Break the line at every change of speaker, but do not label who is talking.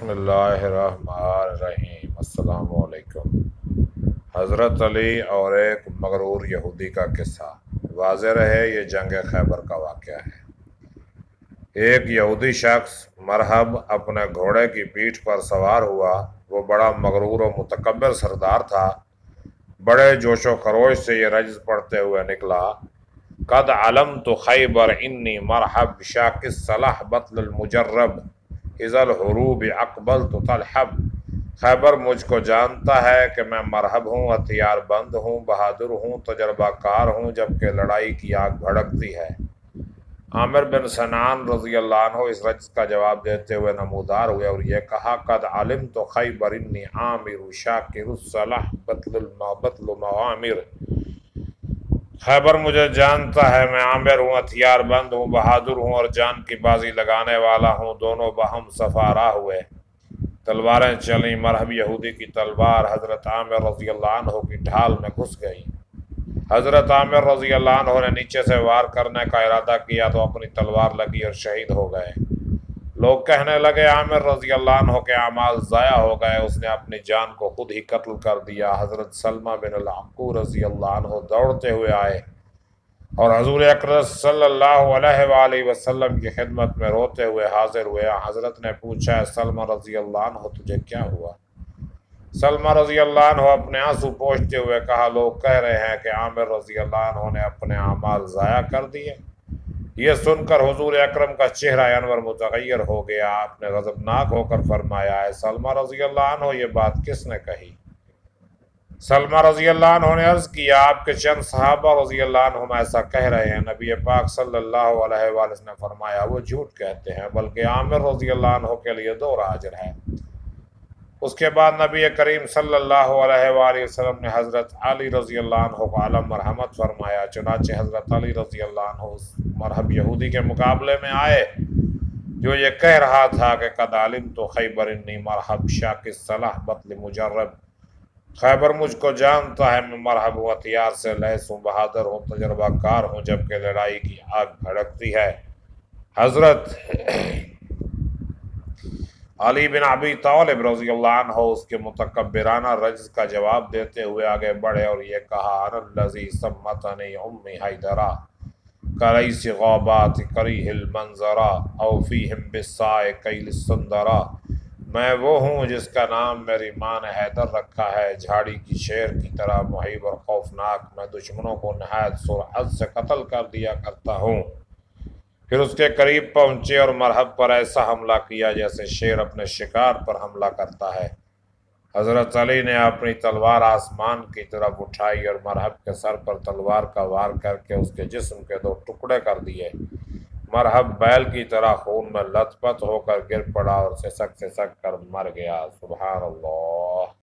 بسم اللہ الرحمن الرحیم۔ السلام علیکم۔ حضرت علی اور ایک مغرور یہودی کا قصہ۔ واضح رہے یہ جنگ خیبر کا واقعہ ہے۔ ایک یہودی شخص مرحب اپنے گھوڑے کی پیٹھ پر سوار ہوا۔ وہ بڑا مغرور و متکبر سردار تھا۔ بڑے جوش و خروش سے یہ رجز پڑھتے ہوئے نکلا: قد علمت خیبر انی مرحب شاک الصلاح بطل المجرب اذا الحروب اقبلت تلحب۔ خیبر مجھ کو جانتا ہے کہ میں مرحب ہوں، ہتھیار بند ہوں، بہادر ہوں، تجربہ کار ہوں، جبکہ لڑائی کی آگ بھڑکتی ہے۔ عامر بن سنان رضی اللہ عنہ اس رجز کا جواب دیتے ہوئے نمودار ہوئے اور یہ کہا: قد علمت خیبر انی عامر شاکر الصلاح بطل معامر۔ خیبر مجھے جانتا ہے، میں عامر ہوں، ہتھیار بند ہوں، بہادر ہوں اور جان کی بازی لگانے والا ہوں۔ دونوں باہم صفا راہ ہوئے، تلواریں چلیں۔ مرحب یہودی کی تلوار حضرت عامر رضی اللہ عنہ کی ڈھال میں گھس گئی۔ حضرت عامر رضی اللہ عنہ نے نیچے سے وار کرنے کا ارادہ کیا تو اپنی تلوار لگی اور شہید ہو گئے۔ لوگ کہنے لگے عامر رضی اللہ عنہ کے اعمال ضائع ہو گئے، اس نے اپنی جان کو خود ہی قتل کر دیا۔ حضرت سلمہ بن الاکوع رضی اللہ عنہ دوڑتے ہوئے آئے اور حضور اکرم صلی اللہ علیہ وآلہ وسلم کی خدمت میں روتے ہوئے حاضر ہوئے۔ حضرت نے پوچھا: سلمہ رضی اللہ عنہ تجھے کیا ہوا؟ سلمہ رضی اللہ عنہ اپنے آنسو پوچھتے ہوئے کہا: لوگ کہہ رہے ہیں کہ عامر رضی اللہ عنہ نے اپنے اعمال ضائع کر دیے۔ یہ سن کر حضور اکرم کا چہرہ انور متغیر ہو گیا۔ آپ نے غضبناک ہو کر فرمایا: اے سلمہ رضی اللہ عنہ، یہ بات کس نے کہی؟ سلمہ رضی اللہ عنہ نے عرض کیا: آپ کے چند صحابہ رضی اللہ عنہم ایسا کہہ رہے ہیں۔ نبی پاک صلی اللہ علیہ وآلہ وسلم نے فرمایا: وہ جھوٹ کہتے ہیں، بلکہ عامر رضی اللہ عنہ کے لیے 2 اجر ہے۔ اس کے بعد نبی کریم صلی اللہ علیہ وآلہ وسلم نے حضرت علی رضی اللہ عنہ کو علم مرحمت فرمایا۔ چنانچہ حضرت علی رضی اللہ عنہ اس مرحب یہودی کے مقابلے میں آئے جو یہ کہہ رہا تھا کہ قد علمت خیبر انی مرحب شاک الصلاح بطل مجرب۔ خیبر مجھ کو جانتا ہے، میں مرحب ہوں، ہتھیار سے لیس ہوں، بہادر ہوں، تجربہ کار ہوں، جبکہ لڑائی کی آگ بھڑکتی ہے۔ حضرت علی بن ابی طالب رضی اللہ عنہ اس کے متکبرانہ رجز کا جواب دیتے ہوئے آگے بڑھے اور یہ کہا: انا الذی سمتنی امی حیدرا کریس غابات کریہ المنظرا او فیہم بالسائے کیل السندرا۔ میں وہ ہوں جس کا نام میری ماں نے حیدر رکھا ہے، جھاڑی کی شیر کی طرح مہیب اور خوفناک۔ میں دشمنوں کو نہایت سرعت سے قتل کر دیا کرتا ہوں، پھر اس کے قریب پہنچے اور مرحب پر ایسا حملہ کیا جیسے شیر اپنے شکار پر حملہ کرتا ہے۔ حضرت علی نے اپنی تلوار آسمان کی طرف اٹھائی اور مرحب کے سر پر تلوار کا وار کر کے اس کے جسم کے 2 ٹکڑے کر دیے۔ مرحب بیل کی طرح خون میں لت پت ہو کر گر پڑا اور سسک کر مر گیا۔ سبحان اللہ۔